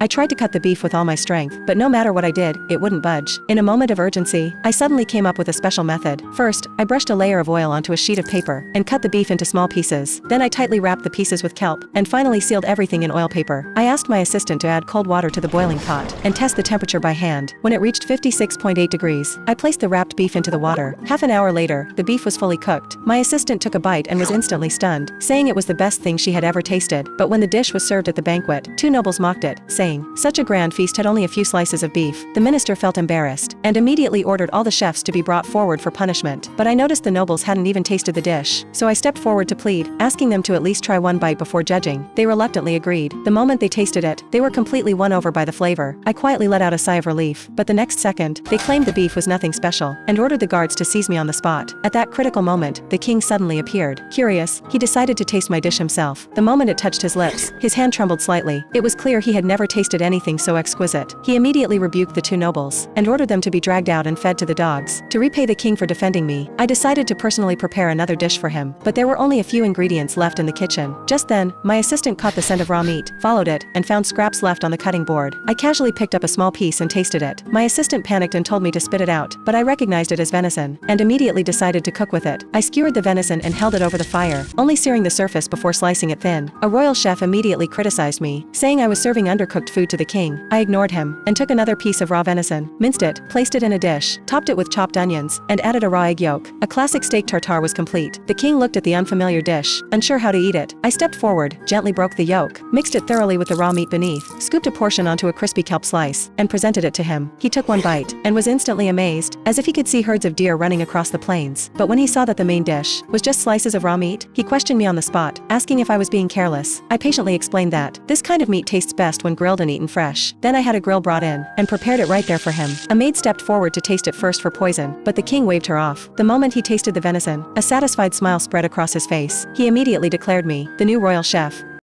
I tried to cut the beef with all my strength, but no matter what I did, it wouldn't budge. In a moment of urgency, I suddenly came up with a special method. First, I brushed a layer of oil onto a sheet of paper and cut the beef into small pieces. Then I tightly wrapped the pieces with kelp and finally sealed everything in oil paper. I asked my assistant to add cold water to the boiling pot and test the temperature by hand. When it reached 56.8 degrees, I placed the wrapped beef into the water. Half an hour later, the beef was fully cooked. My assistant took a bite and was instantly stunned, saying it was the best thing she had ever tasted. But when the dish was served at the banquet, two nobles mocked it, saying, "Such a grand feast had only a few slices of beef." The minister felt embarrassed and immediately ordered all the chefs to be brought forward for punishment. But I noticed the nobles hadn't even tasted the dish, so I stepped forward to plead, asking them to at least try one bite before judging. They reluctantly agreed. The moment they tasted it, they were completely won over by the flavor. I quietly let out a sigh of relief, but the next second, they claimed the beef was nothing special and ordered the guards to seize me on the spot. At that critical moment, the king suddenly appeared. Curious, he decided to taste my dish himself. The moment it touched his lips, his hand trembled slightly. It was clear he had never tasted anything so exquisite. He immediately rebuked the two nobles and ordered them to be dragged out and fed to the dogs. To repay the king for defending me, I decided to personally prepare another dish for him, but there were only a few ingredients left in the kitchen. Just then, my assistant caught the scent of raw meat, followed it, and found scraps left on the cutting board. I casually picked up a small piece and tasted it. My assistant panicked and told me to spit it out, but I recognized it as venison, and immediately decided to cook with it. I skewered the venison and held it over the fire, only searing the surface before slicing it thin. A royal chef immediately criticized me, saying I was serving undercooked food to the king. I ignored him, and took another piece of raw venison, minced it, placed it in a dish, topped it with chopped onions, and added a raw egg yolk. A classic steak tartare was complete. The king looked at the unfamiliar dish, unsure how to eat it. I stepped forward, gently broke the yolk, mixed it thoroughly with the raw meat beneath, scooped a portion onto a crispy kelp slice, and presented it to him. He took one bite, and was instantly amazed, as if he could see herds of deer running across the plains. But when he saw that the main dish was just slices of raw meat, he questioned me on the spot, asking if I was being careless. I patiently explained that this kind of meat tastes best when grilled and eaten fresh. Then I had a grill brought in, and prepared it right there for him. A maid stepped forward to taste it first for poison, but the king waved her off. The moment he tasted the venison, a satisfied smile spread across his face. He immediately declared me the new royal chef.